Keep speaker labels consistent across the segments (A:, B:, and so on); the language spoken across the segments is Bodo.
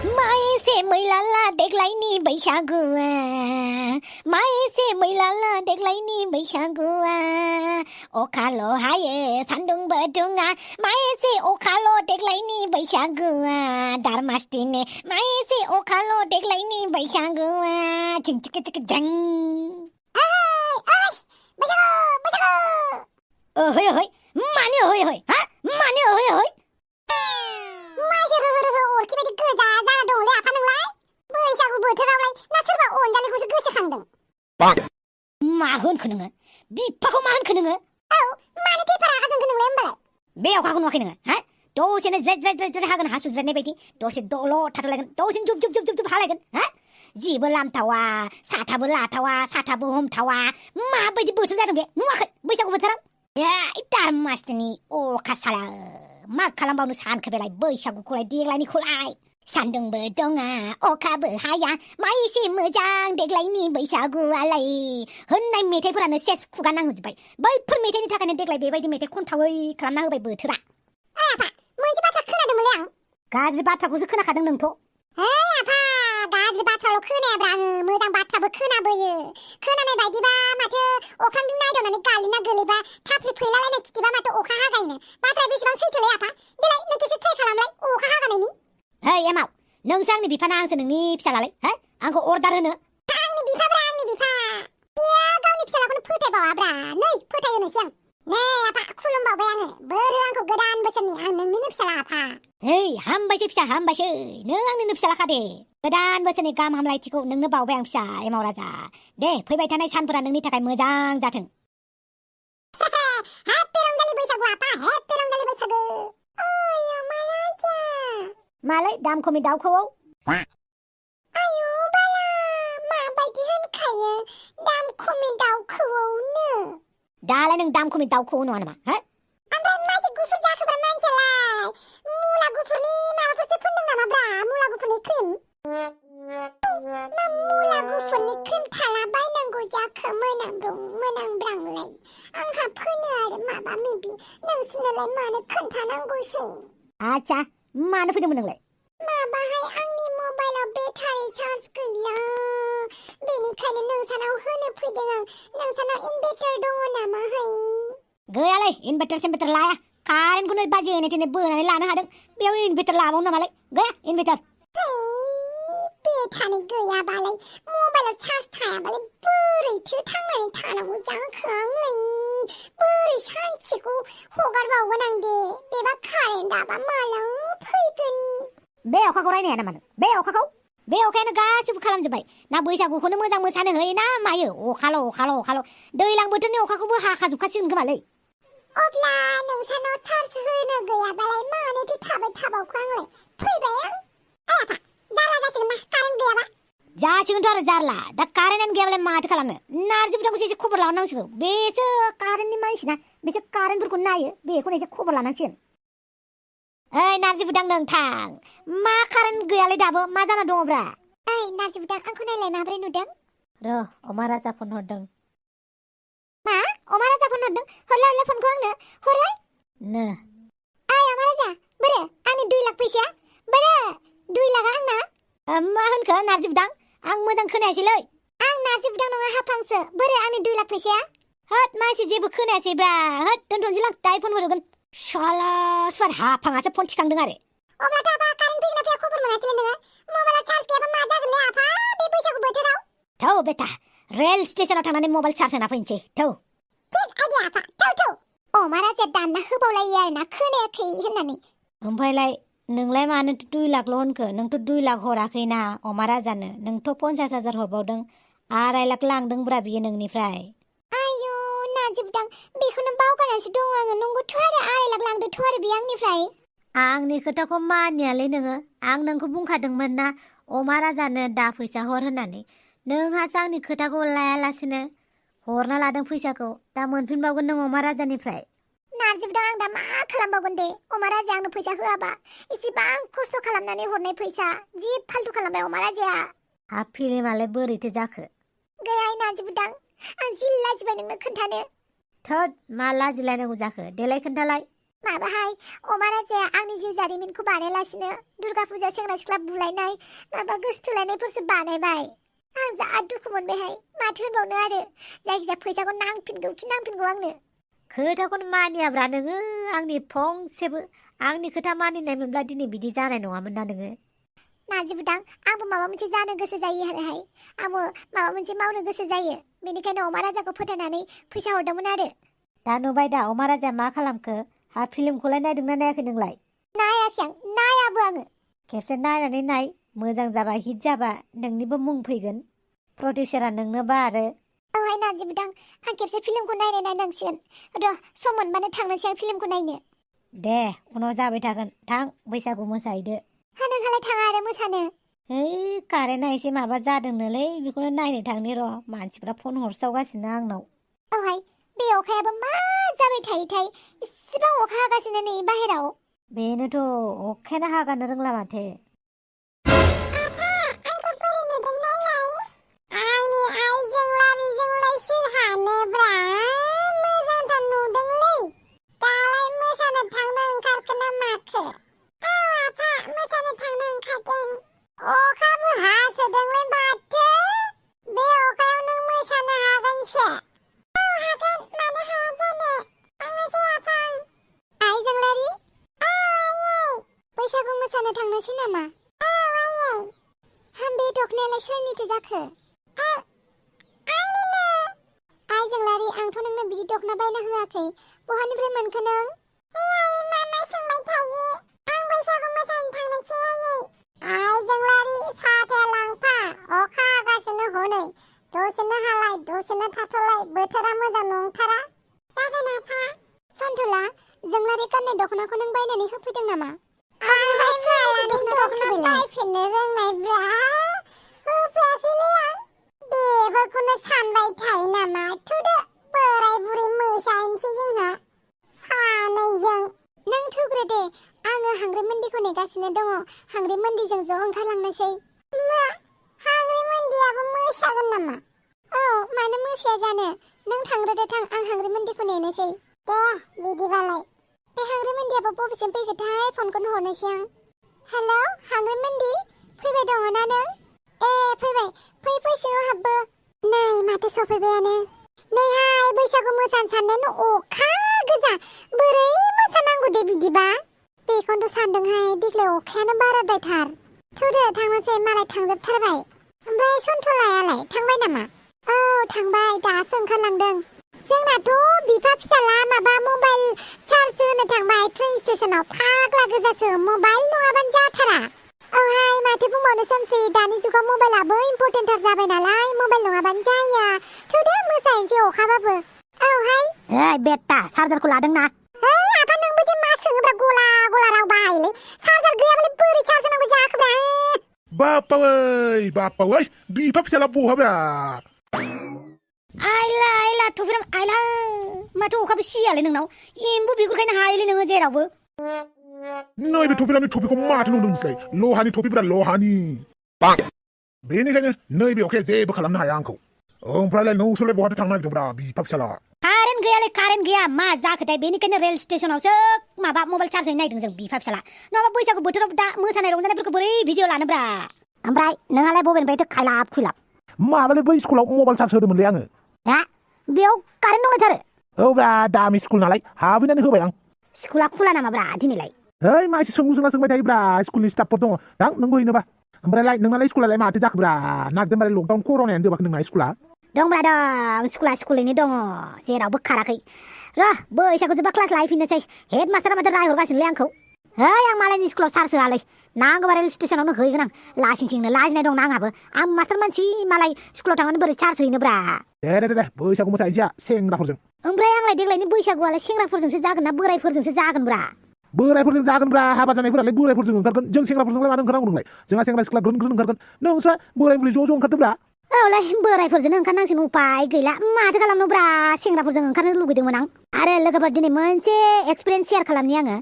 A: माएसे मैलाला देग्लायनि बैसागुआ माएसे मैलाला देग्लायनि बैसागुआ अखाल' हायो सान्दुंबो दुङा माएसे अखाल' देग्लायनि बैसागुआ दारमासथिने माएसे अखाल' देग्लायनि बैसागुआ थिं थिक थिक जं बैसागु ओइ मानो ओइ हा मानो ओइ माइसे रोहो अरखि बायदि गोजा जाना दंलै आफा नोंलाय बैसागु बोथोरावलाय ना सोरबा अनजालिखौसो गोसोखांदों मा होनखो नोङो बिफाखौ मा होनखो नोङो औ मानो थेफा रागा जोंखो नोंलाय होमबालाय बे अखाखौ नुवाखै नोङो हा दसेनो ज्रेद हागोन हासुज्रेदनाय बायदि दसे दल' थाथ'लायगोन दसेनो जुब हालायगोन हा जेबो लामथावा साथाबो लाथावा साथाबो हमथावा माबायदि बोथोर जादों बे नुवाखै बैसागु बोथोराव ए दारमासनि अखा साला मा खालामबावनो सानखो बेलाय बैसागुखौलाय देग्लायनिखौलाय सान्दुंबो दुङा अखाबो हाया मा एसे मोजां देग्लायनि बैसागुआलाय होननाय मेथाइफोरानो सेस खुगा नांहोजोबबाय बैफोर मेथाइनि थाखायनो देग्लाय बेबायदि मेथाइ खनथावै खालामना होबाय बोथोरा आफा मोनसे बाथ्रा खोनादोंमोनलै आं गाज्रि बाथ्राखौसो खोनाखादों नोंथ' हे आफा गाज्रि बाथ्राल' खोनायाब्रा आङो मोजां बाथ्राबो खोनाबोयो खोनानाय बायदिबा माथो अख्रांजों नायदावनानै गालिना गोलैबा थाफ्लि फैलालायनाय खिथिबा माथो अखा हागायनो बाथ्राया बेसेबां सैथोलै आफा देलाय नों खेबसे ट्राइ खालामलाय अखा हागानायनि हेइ एमाव नोंसो आंनि बिफाना आंसो नोंनि फिसालालै हो आंखौ अर्डार होनो आंनि बिफाब्रा आंनि बिफा बियो गावनि फिसालाखौनो फोथायबावाब्रा नै फोथायहोनोसै आं नै आफा खुलुमबावबाय आङो बोरो आंखौ गोदान बोसोरनि आं नोंनिनो फिसाला आफा हेइ हामबायसै फिसा हामबायसै नों आंनिनो फिसालाखा दे गोदान बोसोरनि गाहाम हामलायथिखौ नोंनो बावबाय आं फिसा एमाव राजा दे फैबाय थानाय सानफोरा नोंनि थाखाय मोजां जाथों हेपि रंजालि बैसागु आफा हेपि रंजालि बैसागु ओय माराजा मालाय दाम खमि दाउखौआव आयु बाला माबायदि होनखायो दाम खमि दाउखौआवनो दालाय नों दाम खमि दाउखौआव नङा नामा हो ओमफ्राय मासे गुफुर जाखोब्रा मानसियालाय मुला गुफुरनि माबाफोरसो फोनदों नामाब्रा मुला गुफुरनि क्रिम मा मुला गुफुरनि क्रिम थाला बायनांगौ जाखो मोनांब्रांलाय आंहा फोनो आरो माबा मेबि नोंसोरनोलाय मानो खोन्थानांगौसै आच्छा मानो फैदोंमोन नोंलाय माबाहाय आंनि मबाइलाव बेटारि चार्ज गैला बेनिखायनो नोंसानाव होनो फैदों आं नोंसानाव इनभार्टार दङ नामाहाय गैयालै इनभार्टार लाया कारेन्टखौनो बाजेने थेने बोनानै लानो हादों बेयाव इनभार्टार लाबावनो नामालाय गैया इनभार्टार बेटारि गैयाबालाय मबाइलाव चार्ज थायाबालाय बोरैथो थांनानै थानांगौ जाखो आंलाय बोरै सानसेखौ हगारबावगोन आं दे बेबा कारेन्टआबा माला फैगोन बे अखाखौ रायनो हाया नामा बे अखायानो गासिबो खालामजोब्बाय ना बैसागुखौनो मोजां मोसानो होयो ना मायो अखाल' दैलां बोथोरनि अखाखौबो हाखाजोबखासिगोन खोमालै अब्ला नोंसानाव चार्ज होनो गैयाबालाय मानोथो थाबाय थाबावखो आंलाय फैबाय आं आफा जारला जासिगोन मा कारेन्ट गैयाबा जासिगोनथ' आरो जारला दा कारेन्टआनो गैयाबालाय माथो खालामनो नारजि बुदांखौसो एसे खबर लानांसिगौ बेसो कारेन्टनि मानसिना बिसोर कारेन्टफोरखौ नायो बेखौनो एसे खबर लानांसिगोन ओइ नारजि बुदां नोंथां मा कारेन्ट गैयालै दाबो मा जाना दङब्रा ओइ नारजि बुदां आंखौ नायलाय माबोरै नुदों र' अमा राजा फन हरदों मा अमा राजा फन हरदों हरलाय फनखौ आंनो हरलाय नो ओइ अमा राजा बोरो आंनि 2 लाख फैसाया बोरो 2 लाखा आंना मा होनखो नारजि बुदां आं मोजां खोनायासैलै आं नारजि बुदां नङा हाफांसो बोरो आंनि 2 लाख फैसाया होद मानसि जेबो खोनायासैब्रा होद दोनथ'नोसै लां दाहाय फन हरगोन शाला सुवार हाफाङासो फन थिखांदों आरो अब्लाथ' आफा कारेन्ट फैगोन ना फैया खबर मोनासैलै नोङो मबाइलाव चार्ज गैयाबा मा जागोनलै आफा बे बैसागु बोथोराव थौ बेटा रेल स्टेशनाव थांनानै मबाइल चार्ज होना फैनोसै थौ थिग आइडिया आफा थौ अमा राजाया दानना होबावलायो आरोना खोनायाखै होननानै ओमफ्रायलाय नोंलाय मानो 2 लाखल' होनखो नोंथ' 2 लाख हराखैना अमा राजानो नोंथ' 50,000 हरबावदों 2.5 लाख लांदोंब्रा बियो नोंनिफ्राय आयु नारजि बुदां बेखौनो बावगारनासो दङ आङो नंगौथ' आरो 2.5 लाख लांदोंथ' आरो बे आंनिफ्राय आंनि खोथाखौ मानियालै नोङो आं नोंखौ बुंखादोंमोन ना अमा राजानो दा फैसा हर होननानै नोंहासो आंनि खोथाखौ लायालासिनो हरना लादों फैसाखौ दा मोनफिनबावगोन नों अमा राजानिफ्राय नारजि बुदां आं दा मा खालामबावगोन दे अमा राजाया आंनो फैसा होआबा इसेबां खस्थ' खालामनानै हरनाय फैसा जि फाल्तु खालामबाय अमा राजाया हाब फिल्मालाय बोरैथो जाखो गैया नारजि बुदां आं जि लाजिबाय नोंनो खोन्थानो थोद मा लाजिलायनांगौ जाखो देलाय खोन्थालाय माबाहाय अमा राजाया आंनि जिउ जारिमिनखौ बानायलासिनो दुर्गा फुजा सेंग्रा सिख्ला बुलायनाय माबा गोसथोलायनायफोरसो बानायबाय। आं जा दुखु मोनबायहाय माथो होनबावनो आरो जायखिजाया फैसाखौ नांफिनगौ आंनो।
B: खोथाखौनो मानियाब्रा नोङो आंनि फंसेबो। आंनि खोथा मानिनायमोनब्ला दिनै बिदि जानाय नङामोन ना नोङो।
A: नाजिबुदां आंबो माबा मोनसे जानो गोसो जायो आरोहाय आंबो माबा मोनसे मावनो गोसो जायो बेनिखायनो अमा राजाखौ फोथायनानै फैसा हरदोंमोन आरो।
B: दा नुबाय दा अमा राजाया मा खालामखो? हा फिल्मखौलाय नायदोंना नायाखै नोंलाय?
A: नायाखै आं नायाबो आङो।
B: खेबसे नायनानै नाय मोजां जाबा हिट जाबा नोंनिबो मुं फैगोन। प्रडिउसारा नोंनोबा आरो।
A: औहाय नाजिबुदां आं खेबसे फिल्मखौ नायनांसिगोन। र' सम मोनबानो थांनोसै आं फिल्मखौ नायनो।
B: दे उनाव जाबाय थागोन थां बैसागु मोसाहैदो।
A: नोंहालाय थाङा आरो मोसानो?
B: है कारेन्टआ एसे माबा जादोंनोलै बेखौनो नायनो थांनि र'। मानसिफ्रा फन हरसावगासिनो आंनाव।
A: औहाय बे अखायाबो मा जाबाय थायोथाय इसेबां अखा हागासिनो नै बाहेराव।
B: बेनोथ' अखायानो हागानो रोंला माथो।
A: थांनोसै नामा? बे दखनायालाय सोरनिथो जाखो? आइजोंलारि आंथ' नोंनो बिदि दखना बायना होआखै। बहानिफ्राय मोनखो नों? मामा सोंबाय थायो। आं बैसागु मोसानो थांनोसै आइजोंलारि साथा लांफा अखा हागासिनो हनै दसेनो हालाय दसेनो थाथ'लाय बोथोरा मोजां नंथारा। जागोन आफा। सन्थला जोंलारि गाननाय दखनाखौ नों बायनानै होफैदों नामा? बायफिननो रोंनायब्रा होफैयाखैलै आं। बेफोरखौनो सानबाय थायो नामा? थुदो बोराय बुरै मोसाहैनोसै जोंहा सानैजों। नों थुग्रो दे आङो हांग्रिमोन्दिखौ नेगासिनो दङ। हांग्रिमोन्दिजों ज' ओंखारलांनोसै। मा हांग्रिमोन्दियाबो मोसागोन नामा? औ मानो मोसाया जानो। नों थांग्रोदो थां आं हांग्रिमोन्दिखौ नेनोसै। दे बिदिबालाय। बे हांग्रिमोन्दियाबो बबेसिम फैगोनथाय फनखौनो हरनोसै आं। हेल' हांग्रिमोन्दी फैबाय दङ ना नों? ए फैबाय फै सिङाव हाबबो। नै माथो सफैबायानो। नैहाय बैसागु मोसानो साननायानो अखा गोजा बोरै मोसानांगौ दे बिदिबा? बेखौनोथ' सानदोंहाय देग्लाय अखायानो बाराद्रायथार। थौदो थांनोसै मालाय थांजोबथारबाय। ओमफ्राय सन्थलायालाय थांबाय नामा? औ थांबाय दासो ओंखारलांदों। जोंनाथ' बिफा फिसाला माबा मबाइल चार्ज होनो थांबाय ट्रेन स्टेशनाव फाग्ला गोजासो मबाइल नङाबानो जाथारा। औहाय माथो बुंबावनो सोमसै दानि जुगाव मबाइलाबो इम्परटेन्टथार जाबाय नालाय मबाइल नङाबानो जाया। थौदो मोसाहैनोसै अखाबाबो। औहाय
B: बेटा चार्जारखौ लादोंना?
A: आफा नोंबो जे मा सोङोब्रा गला गला राव बाहायोलै। चार्जार गैयाबालाय बोरै चार्ज होनांगौ जाखोब्रा?
C: बाप्पा ओइ बिफा फिसाला बहाब्रा?
B: आइला थुफ्राम आइला माथो अखाबो सियालै नोंनाव एम्बु बिगुरखायनो हायोलै नोङो जेरावबो।
C: नै बे टपिरानि टपिखौ माथो नुदों नोंसोरलाय? लहानि टपिब्रा लहानि। बेनिखायनो नैबे अखाया जेबो खालामनो हाया आंखौ। ओमफ्रायलाय नोंसोरलाय बहाथो थांनो नागिरदोंब्रा बिफा फिसाला?
B: कारेन्ट गैया मा जाखोथाय बेनिखायनो रेल स्टेशनावसो माबा मबाइल चार्ज होनो नागिरदों जों बिफा फिसाला। नङाबा बैसागु बोथोराव दा मोसानाय रंजानायफोरखौ बोरै भिडिअ लानोब्रा? ओमफ्राय नोंहालाय बबेनिफ्रायथो खायलाब खुलाब?
C: माबालाय बै स्कुलाव मबाइल चार्ज होदोंमोनलै आङो।
B: हा बेयाव कारेन्ट दंलायथारो?
C: औब्रा दामि स्कुल नालाय हाबहैनानै होबाय आं।
B: स्कुला खुला नामाब्रा दिनैलाय?
C: है मा एसे सोंबाय थायोब्रा स्कुलनि स्टाफफोर दङ दां नोंबो हैनोबा। ओमफ्रायलाय नोंनालाय स्कुलालाय माथो जाखोब्रा? नागिरदोंबालाय लकडाउन कर'नायानो जोबाखै नोंना स्कुला?
B: दंब्रा दं स्कुला स्कुलैनो दङ जेरावबो खाराखै। र' बैसागु जोबा क्लास लाहैफिननोसै। हेड मास्टारा माथो रायहरगासिनोलै आंखौ। है आं मालायनि स्कुलाव चार्ज होआलै नांगौबा रेल स्टेशनावनो हैगोन आं। लासिंसिंनो लाजिनाय दंना आंहाबो। आं मास्टार मानसि मालाय स्कुलाव थांनानै बोरै चार्ज हैनोब्रा?
C: दे बैसागु मोसाहैनोसै सेंग्राफोरजों।
B: ओमफ्राय आंलाय देग्लायनि बैसागुआलाय सेंग्राफोरजोंसो जागोन ना बोरायफोरजोंसो जागोनब्रा?
C: बोरायफोरजों जागोनब्रा हाबा जानायफोरालाय बोरायफोरजों ओंखारगोन। जों सेंग्राफोरजोंलाय मानो ओंखारनांगौ नोंलाय? जोंहा सेंग्रा सिख्ला ग्रोन ओंखारगोन। नोंस्रा बोराय बुरै ज' ओंखारदोंब्रा।
B: औलाय बोरायफोरजों ओंखारनांसिगोन उपाय गैला माथो खालामनोब्रा सेंग्राफोरजों ओंखारनो लुगैदोंमोन आं आरो लोगोफोर दिनै मोनसे एक्सपिरियेन्स शेयार खालामनि आङो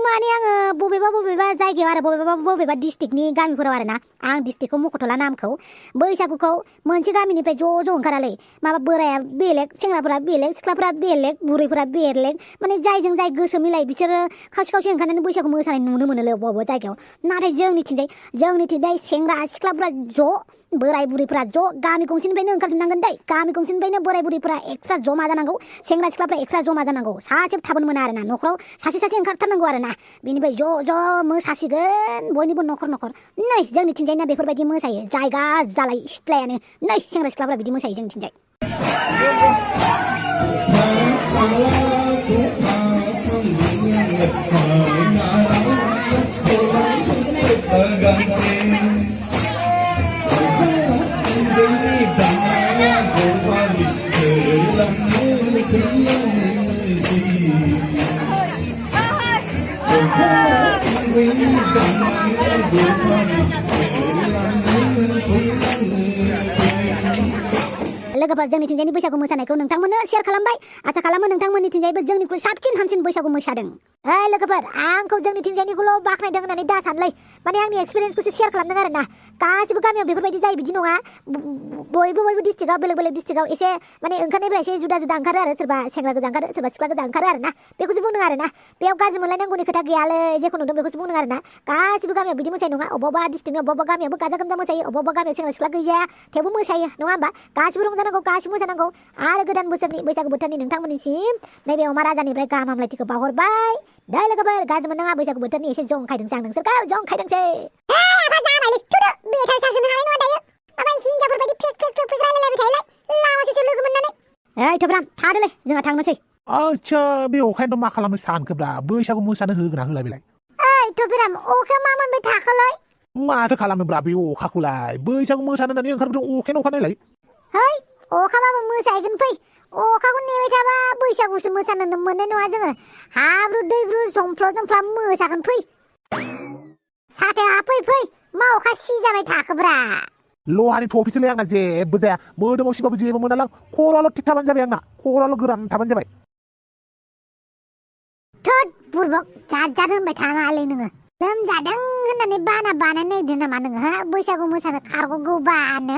B: माने आङो बबेबा जायगायाव आरो बबेबा डिस्ट्रिक्टनि गामिफोराव आरो ना आं डिस्ट्रिक्टखौ मख'थ'ला नामखौ बैसागुखौ मोनसे गामिनिफ्राय ज' ओंखारालै माबा बोराया बेलेग सेंग्राफोरा बेलेग सिख्लाफोरा बेलेग बुरैफोरा बेलेग माने जायजों जाय गोसो मिलाय बिसोरो खावसे ओंखारनानै बैसागु मोसानाय नुनो मोनोलै बबेबा जायगायाव नाथाय जोंनिथिंजाय सेंग्रा सिख्लाफोरा ज' बोराय बुरैफोरा ज' गामि गंसेनिफ्रायनो ओंखारजोबनांगोन दै गामि गंसेनिफ्रायनो बोराय बुरैफोरा एक्सट्रा जमा जानांगौ सेंग्रा सिख्लाफ्रा एक्सट्रा जमा जानांगौ सासेबो थाबोनो मोना आरोना न'खराव सासे ओंखारथारनांगौ आरोना बिनिफ्राय ज' मोसासिगोन बयनिबो न'खर नै जोंनिथिंजायना बेफोरबायदि मोसायो जायगा जालाय सिथ्लायानो नै सेंग्रा सिख्लाफ्रा बिदि मोसायो जोंनिथिंजाय लोगोफोर जोंनिथिंजायनि बैसागु मोसानायखौ नोंथांमोननो शेयार खालामबाय आसा खालामो नोंथांमोननिथिंजायबो जोंनिख्रुइ साबसिन हामसिन बैसागु मोसादों लोगोफोर आंखौ जोंनिथिंजायनिखौल' बाख्नायदों होननानै दा सानलै माने आंनि एक्सपिरियेन्सखौसो शेयार खालामदों आरो ना गासिबो गामियाव बेफोरबायदि जायो बिदि नङा बयबो डिस्ट्रिक्टआव बेलेग डिस्ट्रिक्टआव एसे माने ओंखारनायफ्रा एसे जुदा ओंखारो आरो सोरबा सेंग्रा गोजा ओंखारो सोरबा सिख्ला गोजा ओंखारो आरो ना बेखौसो बुंदों आरो ना बेयाव गाज्रि मोनलायनांगौनि खोथा गैयालै जेखौ नुदों बेखौसो बुंदों आरो ना गासिबो गामियाव बिदि मोसानाय नङा अबेबा डिस्ट्रिक्टनि अबेबा गामियावबो गाजा गोमजा मोसायो अबेबा गामियाव सेंग्रा सिख्ला गैजाया थेवबो मोसायो नङा होमबा गासिबो रंजानांगौ गासिबो मोसानांगौ आरो गोदान बोसोरनि बैसागु बोथोरनि नोंथांमोननिसिम नैबे अमा राजानिफ्राय गाहाम हामलायथिखौ बावहरबाय दा लोगोफोर गाज्रि मोननाङा बैसागु बोथोरनि एसे जंखायदोंसै आं नोंसोरखौ जंखायदोंसै थोब्राम थादोलै जोंहा थांनोसै
C: आच्छा बे अखायानोथ' मा खालामनो सानखोब्रा बैसागु मोसानो होगोना होला बेलाय
B: थोब्राम अखा मा मोनबाय थाखालै
C: माथो खालामनोब्रा बे अखाखौलाय बैसागु मोसानो होननानै ओंखारबोदों अखायानो अखा नायलाय
B: है अखाबाबो मोसाहैगोन फै अखाखौ नेबाय थाबा बैसागुसो मोसानो मोननाय नङा जोङो हाब्रु दैब्रु जंफ्ल मोसागोन फै साथाया फै मा अखा सिजाबाय थाखोब्रा
C: लहानि टफिसोलै आंना जेबो जाया मोदोमाव सिबाबो जेबो मोनालां खर'आल' थिग थाबानो जाबाय आंना खर'आल' गोरान थाबानो जाबाय
B: थोद बुरबक जाद होनबाय थाङालै नोङो लोमजादों होननानै बानाय नायदों नामा नोङो हा बैसागु मोसानो खारग'गौबानो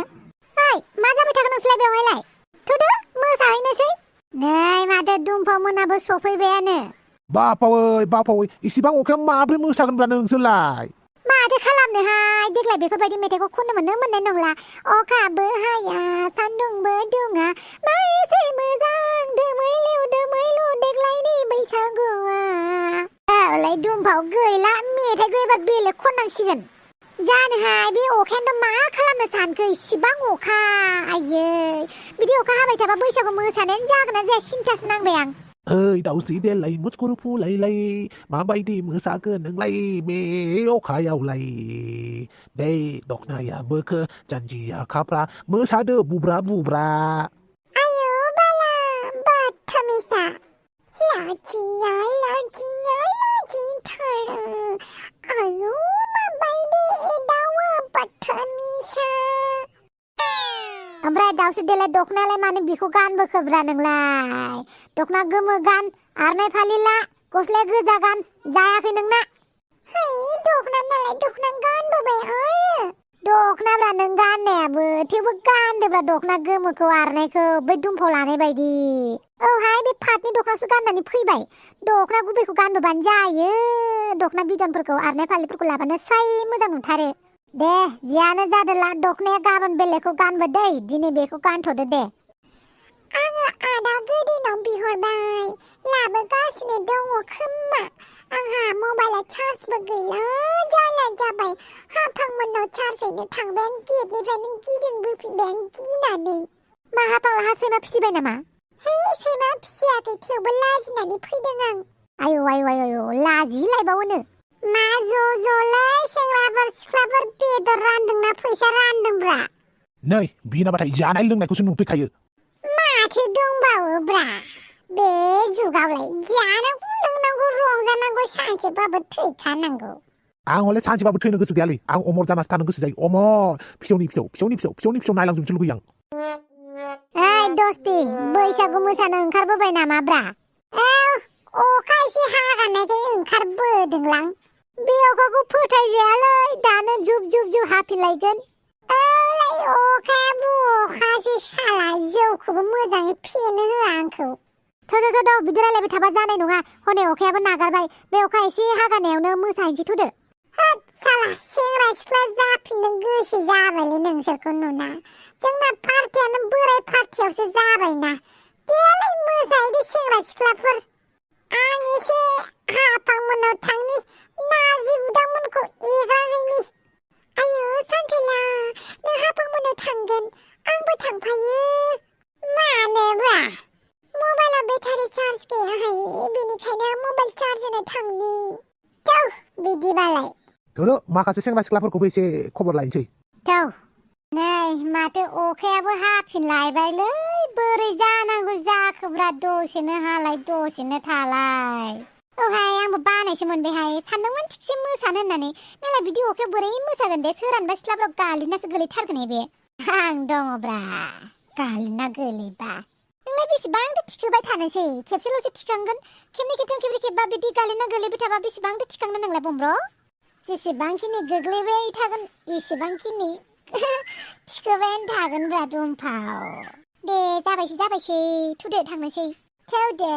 B: ओइ मा जाबाय थागोन नोंसोरलाय बेवहायलाय थुदो मोसाहैनोसै नै माथो दुमफाव मोनाबो सफैबायानो
C: बापावै इसिबां अखायाव माब्रै मोसागोनब्रा नोंसोरलाय
B: माथो खालामनोहाय देग्लाय बेफोरबायदि मेथाइखौ खननो मोननाय नंला अखाबो हाया सान्दुंबो दुङा मासे मोजां दोमैलु देग्लायनि बैसागुआ औलाय दुमफाव गैला मेथाइखौ एबार बेलेग खननांसिगोन जानोहाय बे अखायानोथ' मा खालामनो सानखो इसिबां अखा आयै बिदि अखा हाबाय थाबा बैसागु मोसानायानो जागोन ना जाया सिन्थासो नांबाय आं
C: ओइ दाउस्रि देलाय मुसखुर फुलायलाय माबायदि मोसागोन नोंलाय बे अखायावलाय दै दखनाया बोखो जानजिया खाफ्रा मोसादो बुब्रा
A: आयौ बाला बाथमिसा लाजिथारो आयौ माबायदि दाउआ बाथमिसा
B: ओमफ्राय दाउस्रि देलाय दखनायालाय मानो बिखौ गानबोखोब्रा नोंलाय दखना गोमो गान आरनाय फालि ला गस्लाया गोजा गान जायाखै नोंना
A: है दखना नालाय दखना गानबोबाय आरो
B: दखनाब्रा नों गाननायाबो थेवबो गानदोब्रा दखना गोमोखौ आरनायखौ बै दुमफाव लानाय बायदि औहाय बे पाटनि दखनासो गाननानै फैबाय दखना गुबैखौ गानबोबानो जायो दखना बिदनफोरखौ आरनाय फालिफोरखौ लाबानो साय मोजां नुथारो दे जियानो जादोला दखनाया गाबोन बेलेगखौ गानबो दै दिनै बेखौ गानथ'दो दे
A: आङो आदा गोदैनाव बिहरबाय लाबोगासिनो दङ खोमा आंहा मबाइला चार्जबो गैला जारला जाबाय हाफांमोननाव चार्ज हैनो थांबाय आं गेटनिफ्रायनो गिदिंबोफिनबाय आं गिनानै
B: मा हाफांहा सैमा फिसिबाय नामा
A: है सैमा फिसियाखै थेवबो लाजिनानै फैदों आं
B: आयौ लाजिलायबावोनो
A: मा ज'लै सेंग्राफोर सिख्लाफोर बेदर रानदोंना फैसा रानदोंब्रा
C: नै बिनाबाथाय जानाय लोंनायखौसो नुफैखायो
A: माथो दंबावोब्रा बे जुगावलाय जानांगौ लोंनांगौ रंजानांगौ सानसेबाबो थैखानांगौ
C: आं हले सानसेबाबो थैनो गोसो गैयालै आं अमर जानासो थानो गोसो जायो अमर फिसौनि फिसौ नायलांजोबनोसो लुगैयो आं
A: ओइ दस्ति बैसागु मोसानो ओंखारबोबाय नामाब्रा अखा एसे हागानायखाय ओंखारबोदोंलां बे अखाखौ फोथायजायालै दानो जुब जुब जुब हाफिनलायगोन ओइ अखायाबो अखासो साला जौखौबो मोजाङै फेनो होआ आंखौ
B: थ' बिदि रायलायबाय थाबा जानाय नङा हनै अखायाबो नागारबाय बे अखा एसे हागानायावनो मोसाहैनोसै थ'दो
A: होद साला सेंग्रा सिख्ला जाफिननो गोसो जाबायलै नोंसोरखौ नुना जोंना पार्टियानो बोराय पार्टियावसो जाबायना देलाय मोसाहैदो सेंग्रा सिख्लाफोर आं एसे हाफांमोननाव थांनि नाजि बुदांमोनखौ एग्राहैनि आयौ सानथेला नों हाफांमोननाव थांगोन आंबो थांफायो मानोब्रा मबाइला बेटारि चार्ज गैयाहाय बेनिखायनो मबाइल चार्ज होनो थांनि थौ बिदिबालाय
C: थोरो माखासे सेंग्रा सिख्लाफोरखौबो एसे खबर लायनोसै
B: थौ नै माथो अखायाबो हाफिनलायबायलै बोरै जानांगौ जाखोब्रा दसेनो हालाय दसेनो थालाय औहाय आंबो बानायसो मोनबायहाय सानदोंमोन थिगसे मोसानो होननानै नालाय बिदि अखायाव बोरै मोसागोन दे सोरानबा सिथ्लाफ्राव गालिनासो गोलैथारगोन बे आं दङब्रा गालिना गोलैबा नोंलाय बेसेबांथो थिखोबाय थानोसै खेबसेल'सो थिखांगोन खेबनै खेबथाम खेब्रै खेबबा बिदि गालिना गोलैबाय थाबा बेसेबांथो थिखांनो नोंलाय बमब्र जेसेबांखिनि गोग्लैबाय थागोन एसेबांखिनि थिखोबायानो थागोनब्रा दुमफाव दे जाबायसै थुदो थांनोसै थौ दे